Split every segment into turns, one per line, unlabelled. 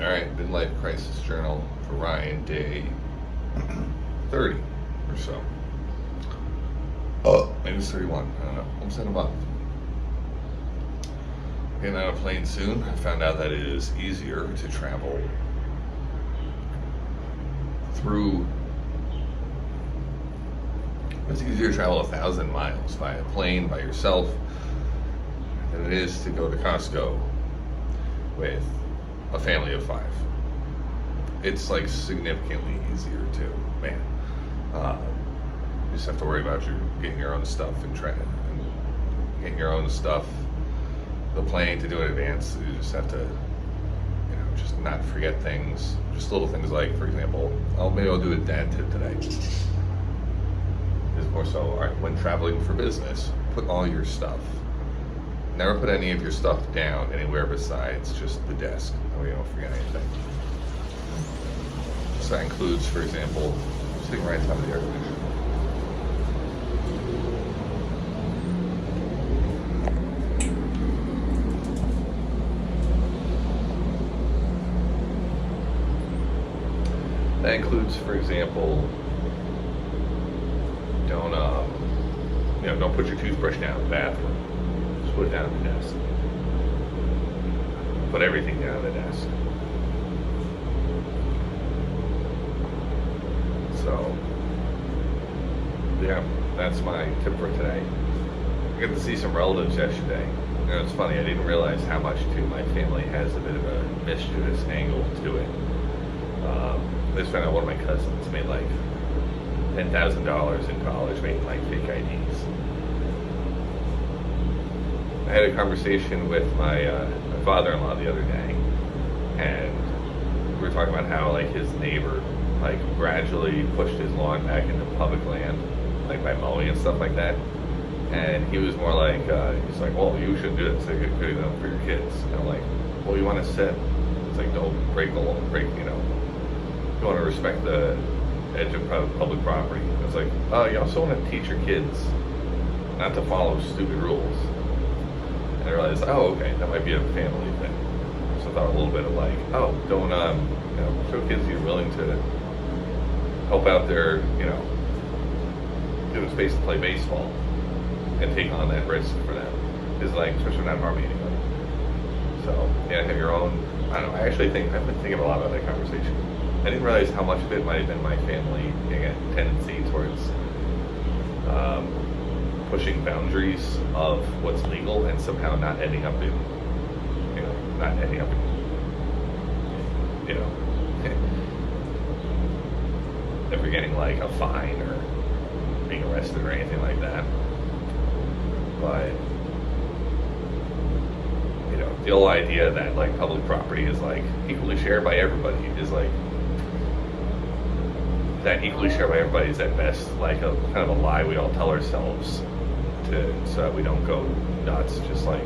All right, Midlife Crisis Journal for Ryan, day 30 or so. Maybe it's 31. I don't know. Almost in a month. Getting on a plane soon. I found out that it is easier to travel through. It's easier to travel 1,000 miles by a plane by yourself than it is to go to Costco with a family of 5. It's like significantly easier too, man. You just have to worry about getting your own stuff and getting your own stuff. The planning to do in advance. You just have to, just not forget things. Just little things like, for example, maybe I'll do a dad tip today. Is more so, all right, when traveling for business, put all your stuff. Never put any of your stuff down anywhere besides just the desk. That way you don't forget anything. So that includes, for example, sitting right on top of the air conditioner. That includes, for example, don't put your toothbrush down in the bathroom. Just put it down on the desk. Put everything down on the desk. So, yeah, that's my tip for today. I got to see some relatives yesterday. It's funny, I didn't realize how much too my family has a bit of a mischievous angle to it. I just found out one of my cousins made like $10,000 in college making like fake IDs. I had a conversation with my father-in-law the other day, and we were talking about how like his neighbor like gradually pushed his lawn back into public land, like by mowing and stuff like that. And he was more like, he's like, well, you should do it so you're good enough for your kids. And I'm like, well, you want to sit? It's like, don't break the law, you want to respect the edge of public property. It's like, you also want to teach your kids not to follow stupid rules. And I realized, okay, that might be a family thing. So I thought a little bit of like, don't, show kids you're willing to help out their, give them space to play baseball and take on that risk for them. Is like, especially not harming anybody. So, yeah, have your own, I don't know, I've been thinking a lot about that conversation. I didn't realize how much of it might have been my family getting a tendency towards pushing boundaries of what's legal and somehow not ending up in, ever getting like a fine or being arrested or anything like that. But, the whole idea that like public property is like equally shared by everybody is like, that equally shared by everybody is at best like a kind of a lie we all tell ourselves so that we don't go nuts, just like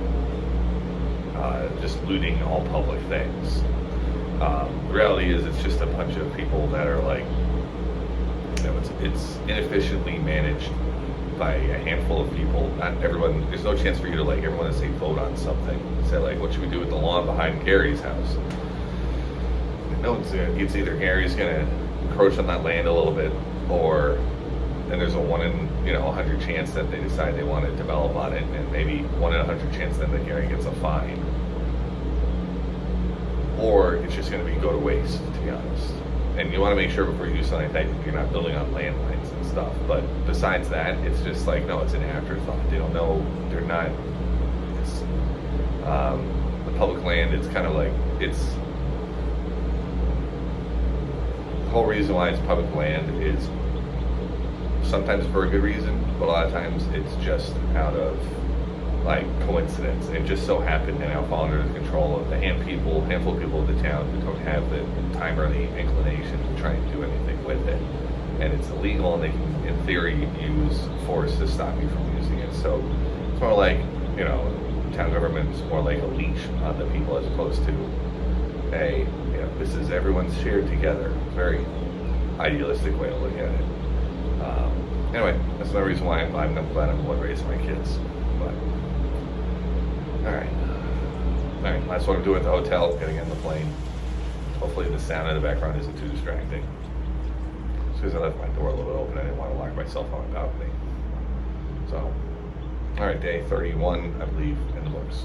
just looting all public things. The reality is it's just a bunch of people that are like, it's inefficiently managed by a handful of people. Not everyone. There's no chance for you to like everyone to say vote on something. Say like, what should we do with the lawn behind Gary's house? No one's gonna. It's either Gary's gonna encroach on that land a little bit, or then there's a 1 in 100 chance that they decide they want to develop on it, and maybe 1 in 100 chance then that Gary gets a fine, or it's just going to go to waste, to be honest. And you want to make sure before you do something like that you're not building on landmines and stuff. But besides that, it's just like, no, it's an afterthought. They don't know. They're not. It's the public land. It's kind of like it's. The whole reason why it's public land is sometimes for a good reason, but a lot of times it's just out of like coincidence. It just so happened to now fall under the control of the handful of people of the town who don't have the time or the inclination to try and do anything with it. And it's illegal, and they can, in theory, use force to stop you from using it. So it's more like, town government is more like a leash on the people as opposed to this is everyone's shared together. Very idealistic way to look at it. Anyway, that's another reason why I'm glad I'm the one raising my kids. But all right, last one I'm doing at the hotel, getting in the plane. Hopefully the sound in the background isn't too distracting. Because I left my door a little bit open, I didn't want to lock myself on my balcony. So, all right, day 31, I believe, in the books.